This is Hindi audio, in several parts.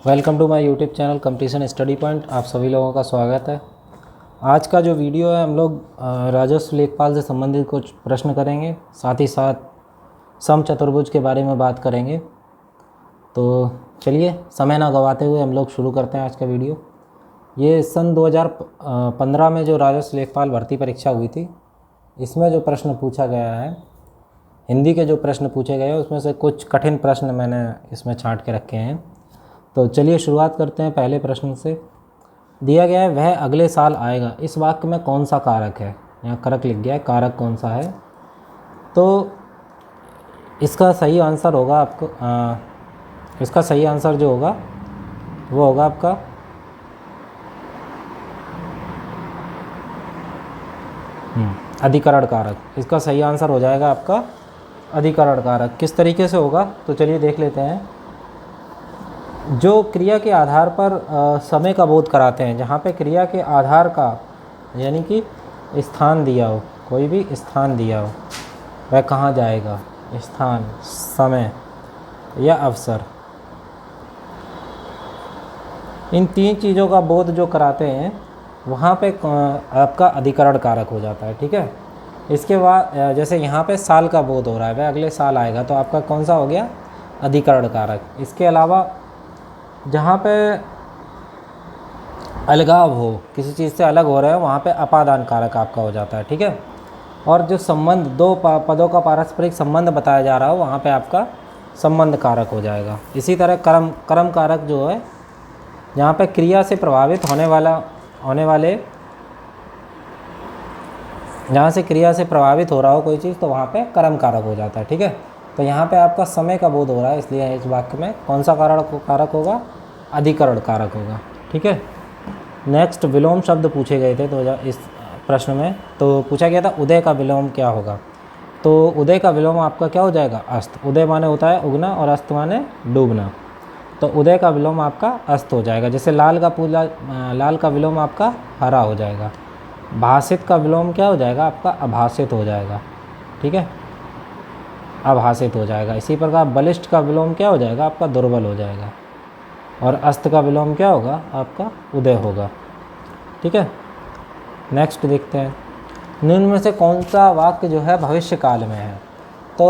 Welcome to my YouTube channel competition study point. आप सभी लोगों का स्वागत है। आज का जो वीडियो है हम लोग राजस्व लेखपाल से संबंधित कुछ प्रश्न करेंगे, साथ ही साथ सम चतुर्भुज के बारे में बात करेंगे। तो चलिए समय ना गवाते हुए हम लोग शुरू करते हैं आज का वीडियो। ये सन 2015 में जो राजस्व लेखपाल भर्ती परीक्षा हुई थी, इसमें जो प्रश्न पूछा गया है, हिंदी के जो प्रश्न पूछे गए हैं उसमें से कुछ कठिन प्रश्न मैंने इसमें छांट के रखे हैं। तो चलिए शुरुआत करते हैं पहले प्रश्न से। दिया गया है वह अगले साल आएगा, इस वाक्य में कौन सा कारक है? यहाँ कारक लिख गया है, कारक कौन सा है? तो इसका सही आंसर होगा इसका सही आंसर जो होगा वो होगा आपका अधिकरण कारक। इसका सही आंसर हो जाएगा आपका अधिकरण कारक। किस तरीके से होगा तो चलिए देख लेते हैं। जो क्रिया के आधार पर समय का बोध कराते हैं, जहाँ पे क्रिया के आधार का यानी कि स्थान दिया हो, कोई भी स्थान दिया हो, वह कहाँ जाएगा? स्थान, समय या अवसर, इन तीन चीज़ों का बोध जो कराते हैं वहाँ पे आपका अधिकरण कारक हो जाता है। ठीक है। इसके बाद जैसे यहाँ पे साल का बोध हो रहा है, वह अगले साल आएगा, तो आपका कौन सा हो गया? अधिकरण कारक। इसके अलावा जहाँ पे अलगाव हो, किसी चीज़ से अलग हो रहे हो, वहाँ पे अपादान कारक आपका हो जाता है। ठीक है। और जो संबंध, दो पदों का पारस्परिक संबंध बताया जा रहा हो, वहाँ पे आपका संबंध कारक हो जाएगा। इसी तरह कर्म कारक जो है, जहाँ पे क्रिया से प्रभावित होने वाले जहाँ से क्रिया से प्रभावित हो रहा हो कोई चीज़, तो वहाँ पे कर्म कारक हो जाता है। ठीक है। तो यहाँ पे आपका समय का बोध हो रहा है, इसलिए इस वाक्य में कौन सा कारक होगा? अधिकरण कारक होगा। ठीक है। नेक्स्ट, विलोम शब्द पूछे गए थे तो इस प्रश्न में तो पूछा गया था उदय का विलोम क्या होगा। तो उदय का विलोम आपका क्या हो जाएगा? अस्त। उदय माने होता है उगना और अस्त माने डूबना, तो उदय का विलोम आपका अस्त हो जाएगा। जैसे लाल का विलोम आपका हरा हो जाएगा। भाषित का विलोम क्या हो जाएगा? आपका अभाषित हो जाएगा। ठीक है, अभाषित हो जाएगा। इसी प्रकार बलिष्ठ का विलोम क्या हो जाएगा? आपका दुर्बल हो जाएगा। और अस्त का विलोम क्या होगा? आपका उदय होगा। ठीक है। नेक्स्ट देखते हैं, निम्न में से कौन सा वाक्य जो है भविष्य काल में है? तो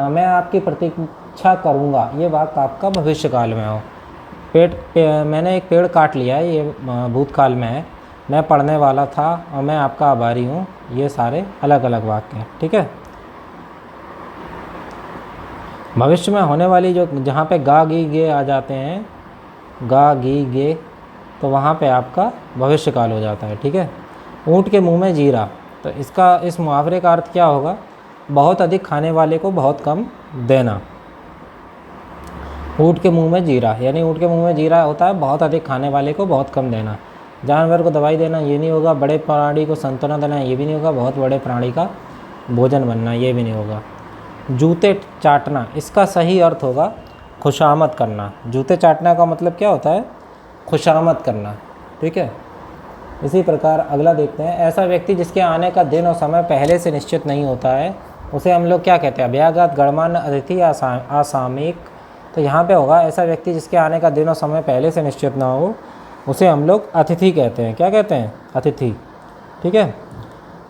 मैं आपकी प्रतीक्षा करूँगा, ये वाक्य आपका भविष्य काल में हो। मैंने एक पेड़ काट लिया है, ये भूतकाल में है। मैं पढ़ने वाला था और मैं आपका आभारी हूँ, ये सारे अलग अलग वाक्य हैं। ठीक है। भविष्य में होने वाली जो जहाँ पे गा गी गे आ जाते हैं, गा गी गे, तो वहाँ पे आपका भविष्य काल हो जाता है। ठीक है। ऊँट के मुंह में जीरा, तो इस मुहावरे का अर्थ क्या होगा? बहुत अधिक खाने वाले को बहुत कम देना। ऊँट के मुंह में जीरा, यानी ऊँट के मुंह में जीरा होता है बहुत अधिक खाने वाले को बहुत कम देना। जानवर को दवाई देना, ये नहीं होगा। बड़े प्राणी को सांत्वना देना, ये भी नहीं होगा। बहुत बड़े प्राणी का भोजन बनना, ये भी नहीं होगा। जूते चाटना, इसका सही अर्थ होगा खुशामद करना। जूते चाटना का मतलब क्या होता है? खुशामद करना। ठीक है। इसी प्रकार अगला देखते हैं, ऐसा व्यक्ति जिसके आने का दिन और समय पहले से निश्चित नहीं होता है, उसे हम लोग क्या कहते हैं? अभ्यागत, गणमान्य, अतिथि या असामयिक। तो यहाँ पे होगा ऐसा व्यक्ति जिसके आने का दिन और समय पहले से निश्चित ना हो, उसे हम लोग अतिथि कहते हैं। क्या कहते हैं? अतिथि। ठीक है।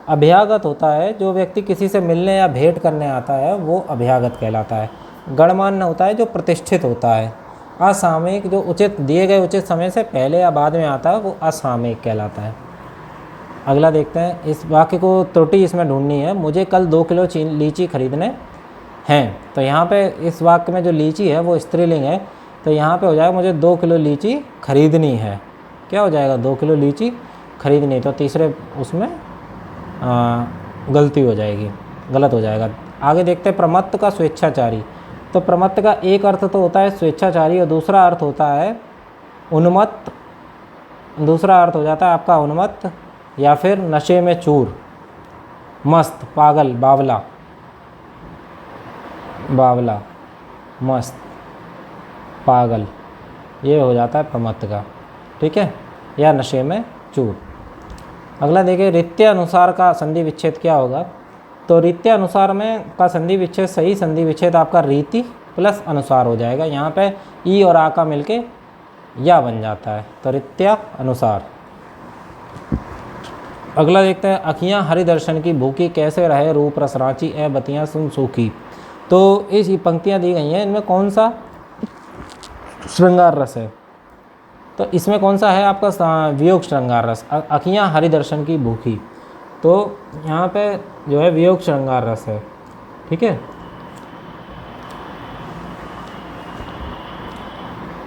अभ्यागत होता है जो व्यक्ति किसी से मिलने या भेंट करने आता है, वो अभ्यागत कहलाता है। गणमान्य होता है जो प्रतिष्ठित होता है। असामयिक जो दिए गए उचित समय से पहले या बाद में आता है, वो असामयिक कहलाता है। अगला देखते हैं, इस वाक्य को त्रुटि इसमें ढूंढनी है। मुझे कल 2 किलो लीची खरीदने हैं, तो यहाँ पे इस वाक्य में जो लीची है वो स्त्रीलिंग है, तो यहाँ पे हो जाएगा मुझे 2 किलो लीची खरीदनी है। क्या हो जाएगा? 2 किलो लीची खरीदनी, तो तीसरे उसमें गलती हो जाएगी, गलत हो जाएगा। आगे देखते हैं, प्रमत्त का स्वेच्छाचारी। तो प्रमत्त का एक अर्थ तो होता है स्वेच्छाचारी और दूसरा अर्थ होता है उन्मत्त। दूसरा अर्थ हो जाता है आपका उन्मत्त या फिर नशे में चूर, मस्त, पागल, बावला, मस्त, पागल, ये हो जाता है प्रमत्त का। ठीक है, या नशे में चूर। अगला देखिए, रीत्य अनुसार का संधि विच्छेद क्या होगा? तो रीत्य अनुसार में का संधि विच्छेद, सही संधि विच्छेद आपका रीति प्लस अनुसार हो जाएगा। यहाँ पे ई और आ का मिलके या बन जाता है, तो रीत्या अनुसार। अगला देखते हैं, अखियाँ हरि दर्शन की भूखी, कैसे रहे रूप रस रांची, ए बतियाँ सुन सूखी। तो इस पंक्तियाँ दी गई हैं, इनमें कौन सा श्रृंगार रस है? तो इसमें कौन सा है आपका वियोग श्रृंगार रस। अखियाँ हरि दर्शन की भूखी, तो यहाँ पे जो है वियोग श्रृंगार रस है। ठीक है,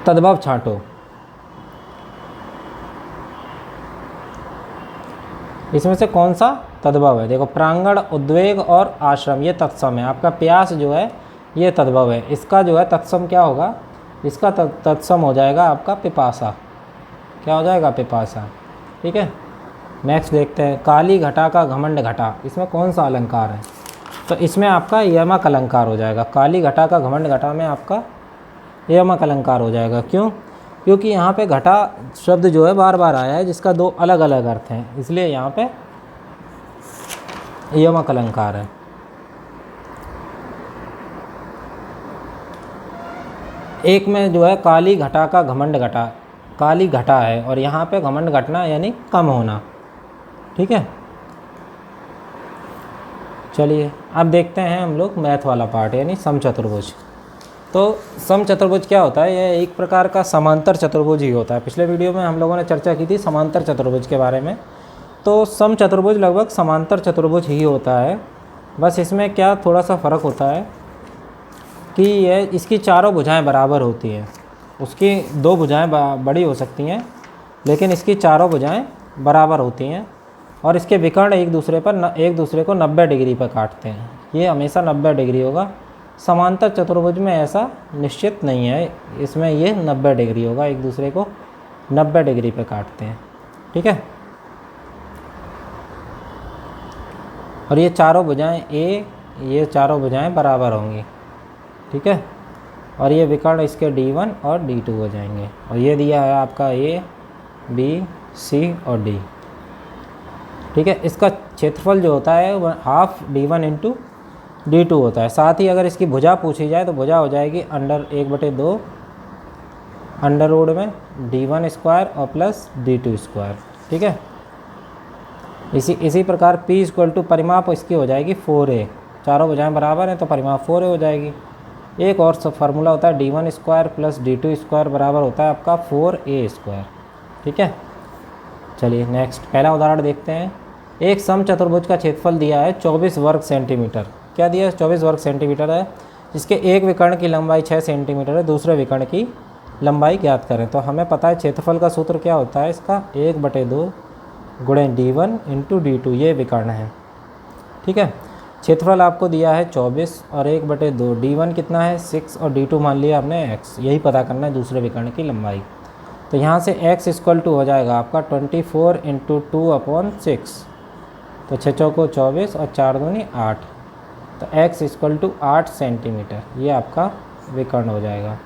तद्भव छांटो, इसमें से कौन सा तद्भव है? देखो, प्रांगण, उद्वेग और आश्रम, ये तत्सम है। आपका प्यास जो है ये तद्भव है, इसका जो है तत्सम क्या होगा? इसका तत्सम हो जाएगा आपका पिपासा। क्या हो जाएगा? पिपासा। ठीक है, नेक्स्ट देखते हैं, काली घटा का घमंड घटा, इसमें कौन सा अलंकार है? तो इसमें आपका यमक अलंकार हो जाएगा। काली घटा का घमंड घटा में आपका यमक अलंकार हो जाएगा। क्यों? क्योंकि यहाँ पे घटा शब्द जो है बार बार आया है, जिसका दो अलग अलग अर्थ हैं, इसलिए यहाँ पे यमक अलंकार है। एक में जो है काली घटा का घमंड घटा, काली घटा है और यहाँ पे घमंड घटना यानी कम होना। ठीक है, चलिए अब देखते हैं हम लोग मैथ वाला पार्ट, यानी समचतुर्भुज। तो समचतुर्भुज क्या होता है? यह एक प्रकार का समांतर चतुर्भुज ही होता है। पिछले वीडियो में हम लोगों ने चर्चा की थी समांतर चतुर्भुज के बारे में। तो समचतुर्भुज लगभग समांतर चतुर्भुज ही होता है, बस इसमें क्या थोड़ा सा फ़र्क होता है कि यह इसकी चारों भुजाएं बराबर होती हैं। उसकी दो भुजाएं बड़ी हो सकती हैं, लेकिन इसकी चारों भुजाएं बराबर होती हैं और इसके विकर्ण एक दूसरे को 90 डिग्री पर काटते हैं। ये हमेशा 90 डिग्री होगा। समांतर चतुर्भुज में ऐसा निश्चित नहीं है, इसमें ये 90 डिग्री होगा, एक दूसरे को 90 डिग्री पे काटते हैं। ठीक है, और ये चारों भुजाएं ये चारों भुजाएं बराबर होंगी। ठीक है, और ये विकर्ण इसके D1 और D2 हो जाएंगे। और ये दिया है आपका A, B, C और D। ठीक है, इसका क्षेत्रफल जो होता है वह हाफ D1 इंटू D2 होता है। साथ ही अगर इसकी भुजा पूछी जाए तो भुजा हो जाएगी √1/2 अंडर रूट में D1 स्क्वायर और प्लस D2 स्क्वायर। ठीक है, इसी प्रकार P = परिमाप इसकी हो जाएगी 4A। चारों भुजाएं बराबर हैं तो परिमाप 4A हो जाएगी। एक और सब फार्मूला होता है D1 square plus D2 square बराबर होता है आपका 4A स्क्वायर। ठीक है, चलिए नेक्स्ट पहला उदाहरण देखते हैं। एक समचतुर्भुज का क्षेत्रफल दिया है 24 वर्ग सेंटीमीटर। क्या दिया है? 24 वर्ग सेंटीमीटर है, जिसके एक विकर्ण की लंबाई 6 सेंटीमीटर है, दूसरे विकर्ण की लंबाई ज्ञात करें। तो हमें पता है क्षेत्रफल का सूत्र क्या होता है इसका, 1/2 गुणे D1 इंटू D2, ये विकर्ण है। ठीक है, क्षेत्रफल आपको दिया है 24 और 1/2, D1 कितना है 6 और D2 मान लिया हमने x, यही पता करना है दूसरे विकर्ण की लंबाई। तो यहाँ से x = हो जाएगा आपका 24 इंटू 2/6, तो 6 चौको 24 और 4 दूनी 8, तो x = 8 सेंटीमीटर, ये आपका विकर्ण हो जाएगा।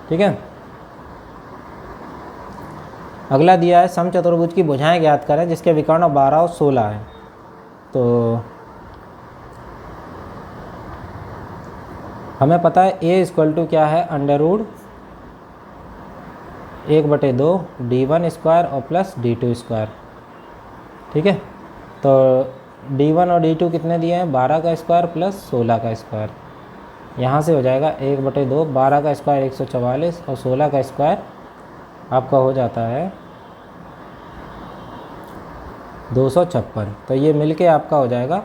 ठीक है, अगला दिया है समचतुर्भुज की भुजाएं ज्ञात करें जिसके विकर्ण 12 और 16 हैं। तो हमें पता है A = क्या है, √1/2 D1 स्क्वायर और प्लस D2 स्क्वायर। ठीक है, तो D1 और D2 कितने दिए हैं, 12 का स्क्वायर प्लस 16 का स्क्वायर। यहाँ से हो जाएगा 1/2, 12 का स्क्वायर 144 और 16 का स्क्वायर आपका हो जाता है 256। तो ये मिलके आपका हो जाएगा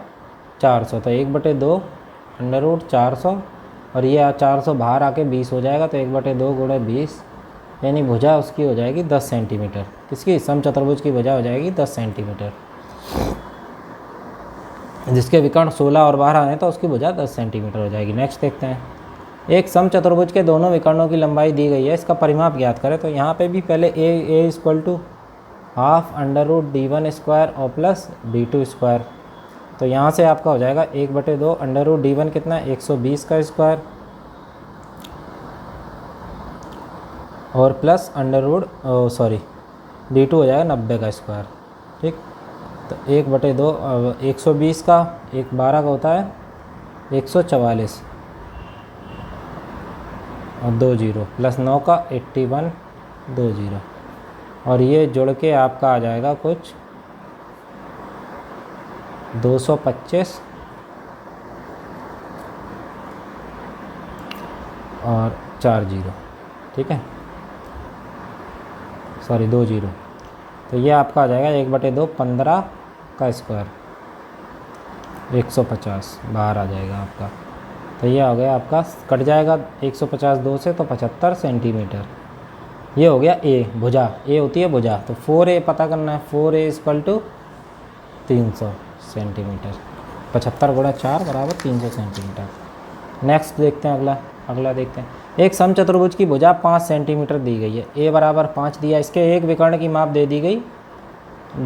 400। तो 1/2 √400 और ये 400 बाहर आके 20 हो जाएगा, तो 1/2 गुणे 20, यानी भुजा उसकी हो जाएगी 10 सेंटीमीटर। किसकी? समचतुर्भुज की भुजा हो जाएगी 10 सेंटीमीटर। जिसके विकर्ण 16 और 12 हैं तो उसकी भुजा 10 सेंटीमीटर हो जाएगी। नेक्स्ट देखते हैं, एक समचतुर्भुज के दोनों विकर्णों की लंबाई दी गई है, इसका परिमाप ज्ञात करें। तो यहाँ पे भी पहले A = हाफ √D1 स्क्वायर और प्लस D2 स्क्वायर। तो यहाँ से आपका हो जाएगा 1/2 √D1 कितना है 120 का स्क्वायर और प्लस D2 हो जाएगा 90 का स्क्वायर। ठीक, तो 1/2 120 का 12 का होता है 144 और 2 0 प्लस 9 का 81 2 जीरो, और ये जुड़ के आपका आ जाएगा कुछ 225 और 4 जीरो, ठीक है, सॉरी 2 जीरो। तो ये आपका आ जाएगा 1/2 15 का स्क्वायर, 150 बाहर आ जाएगा आपका। तो ये हो गया आपका, कट जाएगा 150 2 से, तो 75 सेंटीमीटर। ये हो गया ए, भुजा। ए होती है भुजा। तो 4A पता करना है। 4A = 300 centimetre. 75 × 4 = 300 सेंटीमीटर। नेक्स्ट देखते हैं, अगला देखते हैं। एक समचतुर्भुज की भुजा 5 सेंटीमीटर दी गई है। ए बराबर 5 दिया, इसके एक विकर्ण की माप दे दी गई,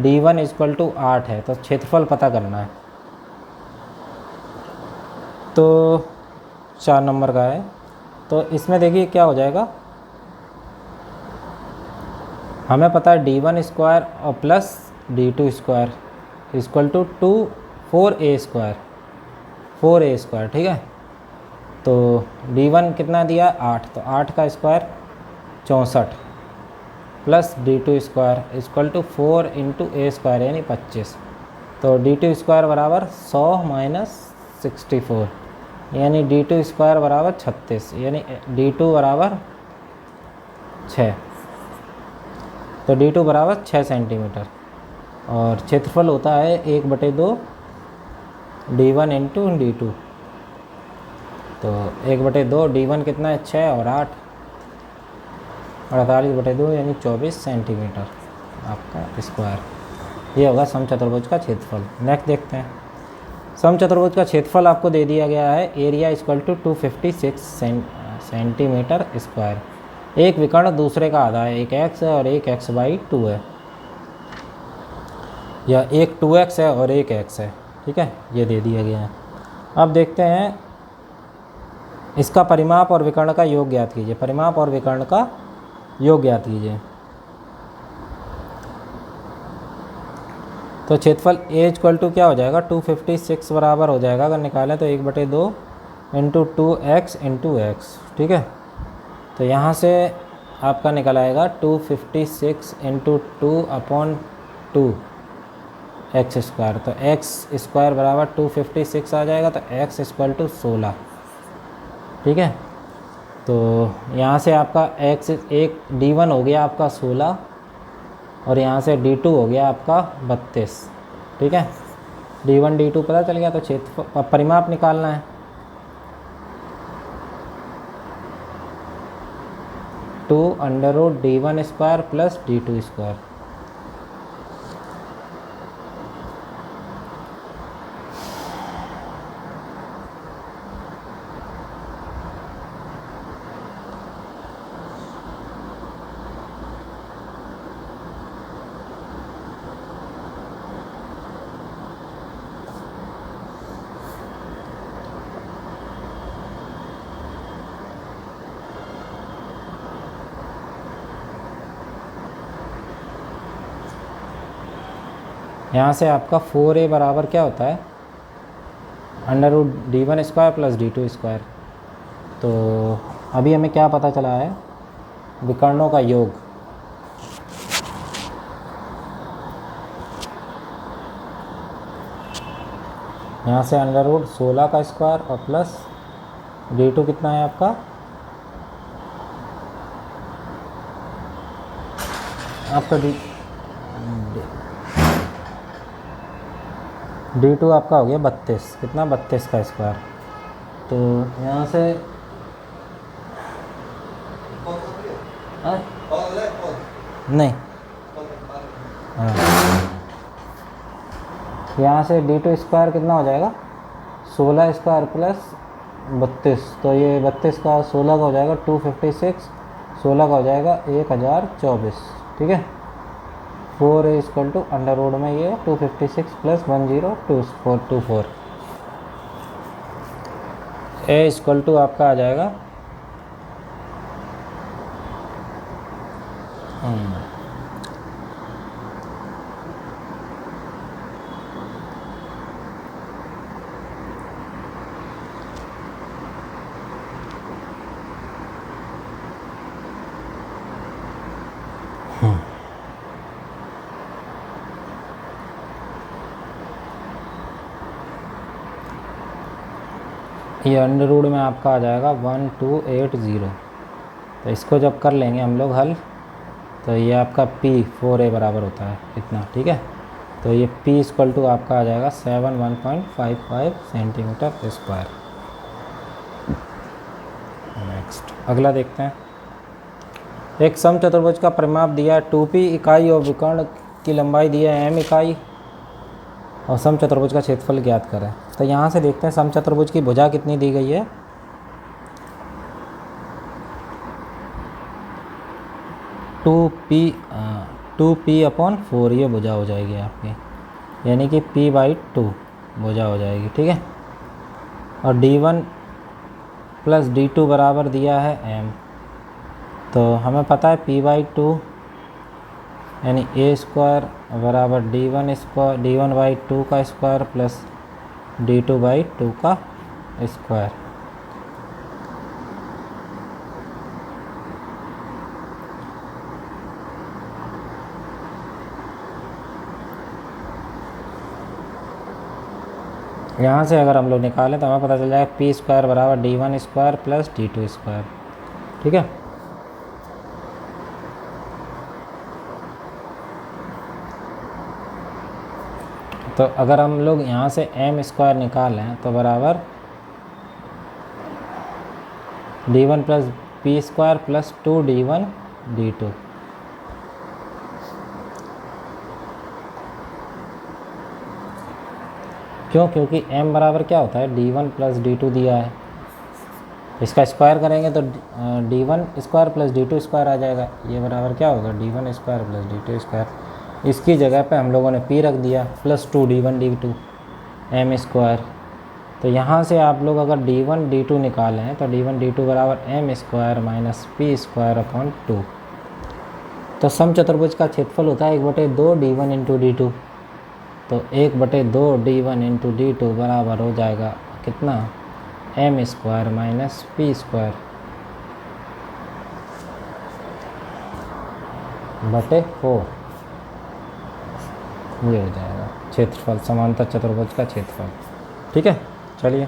D1 = 8 है। तो क्षेत्रफल पता करना है। तो 4 नंबर का है। तो इसमें देखिए क्या हो जाएगा, हमें पता है D1 स्क्वायर और plus D2 square = 4A square, 4A square, ठीक है। तो D1 कितना दिया, 8, तो 8 का square 64 plus D2 square = 4 × A square यानी 25। तो D2 स्क्वायर बराबर 100 - 64 यानी D2 स्क्वायर बराबर 36, यानी D2 बराबर 6। तो D2 बराबर 6 सेंटीमीटर। और क्षेत्रफल होता है 1/2 D1 × D2। तो 1/2 D1 कितना है, 6 और 8, 48/2 यानी 24 सेंटीमीटर आपका स्क्वायर। ये होगा समचतुर्भुज का क्षेत्रफल। नेक्स्ट देखते हैं। समचतुर्भुज का क्षेत्रफल आपको दे दिया गया है, एरिया = 256 सेंटीमीटर स्क्वायर। एक विकर्ण दूसरे का आधा है, एक x है और एक x/2 है, या एक 2x है और एक x है, ठीक है, ये दे दिया गया है। अब देखते हैं इसका परिमाप और विकर्ण का योग ज्ञात कीजिए। परिमाप और विकर्ण का योग ज्ञात कीजिए। तो क्षेत्रफल A = क्या हो जाएगा, 256 बराबर हो जाएगा, अगर निकालें तो 1/2 × 2x × x, ठीक है। तो यहाँ से आपका निकल आएगा 256 × 2/2 x स्क्वायर। तो x स्क्वायर बराबर 256 आ जाएगा, तो x = 16, ठीक है। तो यहाँ से आपका x एक D1 हो गया आपका 16, और यहाँ से D2 हो गया आपका 32, ठीक है। D1 D2 पता चल गया। तो क्षेत्रफल परिमाप निकालना है। 2√D1 square plus D2 square. यहाँ से आपका 4A बराबर क्या होता है, √D1 square plus D2 square. तो अभी हमें क्या पता चला है, विकर्णों का योग। यहाँ से √16 का स्क्वायर और प्लस D2 कितना है आपका, D2 आपका हो गया 32, कितना 32 का स्क्वायर। तो यहाँ से नहीं, यहाँ से D2 स्क्वायर कितना हो जाएगा, 16 स्क्वायर प्लस 32। तो ये 32 का 16 का हो जाएगा 256, 16 का हो जाएगा 1024, ठीक है। 4A = अंडर में ये 256 + 102424। A = आपका आ जाएगा ये अंडर रूट में आपका आ जाएगा 1280। तो इसको जब कर लेंगे हम लोग हल, तो ये आपका P4a बराबर होता है इतना, ठीक है। तो ये P इक्वल टू आपका आ जाएगा 71.55 सेंटीमीटर स्क्वायर। नेक्स्ट अगला देखते हैं। एक समचतुर्भुज का परिमाप दिया है 2p इकाई और विकर्ण की लंबाई दी है m इकाई और समचतुर्भुज का क्षेत्रफल ज्ञात करें। तो यहाँ से देखते हैं समचतुर्भुज की भुजा कितनी दी गई है। 2p/4 ये भुजा हो जाएगी आपकी, यानी कि p/2 भुजा हो जाएगी, ठीक है। और d1 + d2 बराबर दिया है m। तो हमें पता है p/2 यानी a² बराबर d1/2 का स्क्वायर प्लस d2/2 का स्क्वायर। यहाँ से अगर हम लोग निकालें तो हमें पता चल जाएगा p² बराबर d1² प्लस d2², ठीक है। तो अगर हम लोग यहाँ से m² निकालें तो बराबर d1 + p² plus 2d1 d2। क्यों? क्योंकि m बराबर क्या होता है, d1 + d2 दिया है, इसका स्क्वायर करेंगे तो d1² प्लस d2² आ जाएगा। ये बराबर क्या होगा, d1² प्लस d2²। इसकी जगह पे हम लोगों ने p रख दिया प्लस 2d1 d2 m²। तो यहाँ से आप लोग अगर d1 d2 निकालें तो d1 d2 बराबर m² माइनस p²/2। तो समचतुर्भुज का क्षेत्रफल होता है 1/2 d1 × d2। तो 1/2 d1 × d2 बराबर हो जाएगा कितना, m² माइनस p²/4। ये हो जाएगा क्षेत्रफल, समांतर चतुर्भुज का क्षेत्रफल, ठीक है। चलिए,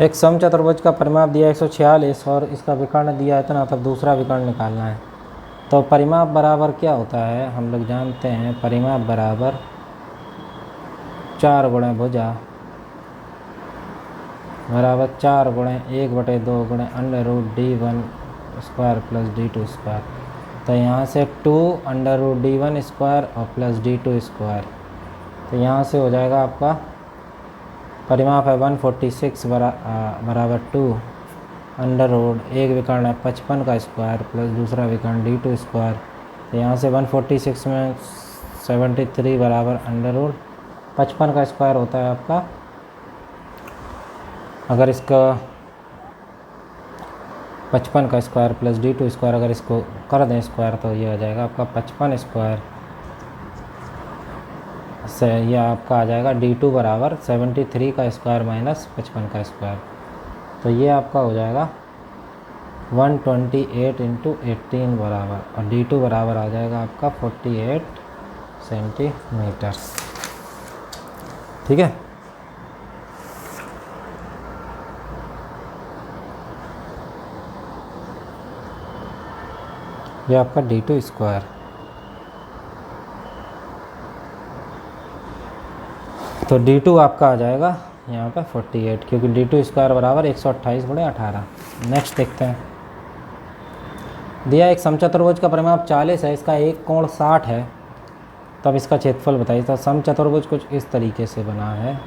एक समचतुर्भुज का परिमाप दिया 146 और इसका विकर्ण दिया है इतना, तब दूसरा विकर्ण निकालना है। तो परिमाप बराबर क्या होता है, हम लोग जानते हैं परिमाप बराबर 4 × भुजा बराबर 4 × 1/2 × √d1² प्लस d2²। तो यहाँ से 2 √d1² और प्लस d2²। तो यहाँ से हो जाएगा आपका परिमाप है 146 बराबर 2 √, एक विकर्ण है 55 का स्क्वायर प्लस दूसरा विकर्ण d2²। तो यहाँ से 146 में 73 बराबर √55 का स्क्वायर होता है आपका। अगर इसका 55 का स्क्वायर प्लस d2² अगर इसको कर दें स्क्वायर तो ये आ जाएगा आपका 55² से ये आपका आ जाएगा d2 बराबर 73 का स्क्वायर माइनस 55 का स्क्वायर। तो ये आपका हो जाएगा 128 × 18 बराबर, और d2 बराबर आ जाएगा आपका 48 सेंटीमीटर, ठीक है। ये आपका d2²। तो d2 आपका आ जाएगा यहाँ पे 48, क्योंकि d2² बराबर 128 × 18। नेक्स्ट देखते हैं। दिया एक समचतुर्भुज का परिमाप 40 है, इसका एक कोण 60 है, तब इसका क्षेत्रफल बताइए। तो समचतुर्भुज कुछ इस तरीके से बना है,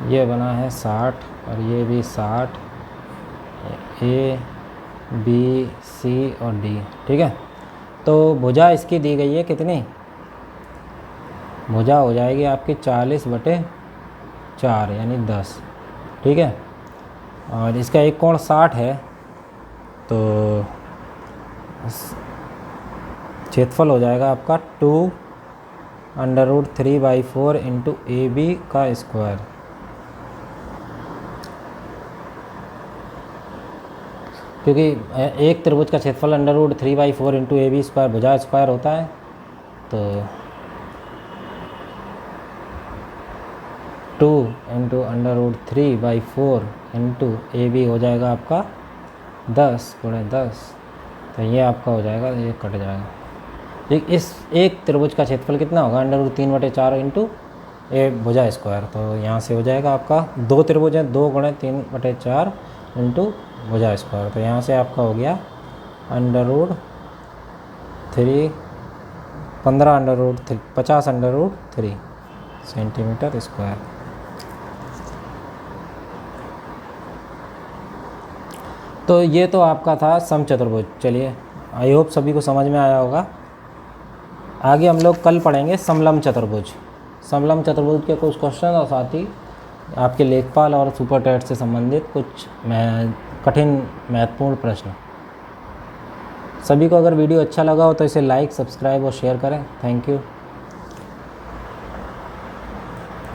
ये बना है 60 और ये भी 60, A B C और D, ठीक है। तो भुजा इसकी दी गई है कितनी, भुजा हो जाएगी आपकी 40/4 यानी 10, ठीक है। और इसका एक कोण 60 है, तो क्षेत्रफल हो जाएगा आपका 2 √3/4 × AB का स्क्वायर। क्योंकि एक त्रिभुज का क्षेत्रफल √3/4 इंटू AB स्क्वायर भुजा स्क्वायर होता है। तो 2 इंटू √3/4 इंटू AB हो जाएगा आपका 10 × 10। तो ये आपका हो जाएगा, ये कट जाएगा। ठीक, इस एक त्रिभुज का क्षेत्रफल कितना होगा √3/4 इंटू ए भुजा स्क्वायर। तो यहाँ से हो जाएगा आपका 2 त्रिभुज है, 2 × 3/4 इंटू भुजा स्क्वायर। तो यहाँ से आपका हो गया √3 50√3 सेंटीमीटर स्क्वायर। तो ये तो आपका था समचतुर्भुज। चलिए, आई होप सभी को समझ में आया होगा। आगे हम लोग कल पढ़ेंगे समलंब चतुर्भुज। समलंब चतुर्भुज के कुछ क्वेश्चन और साथ ही आपके लेखपाल और सुपर टेट से संबंधित कुछ कठिन महत्वपूर्ण प्रश्न। सभी को अगर वीडियो अच्छा लगा हो तो इसे लाइक, सब्सक्राइब और शेयर करें। Thank you.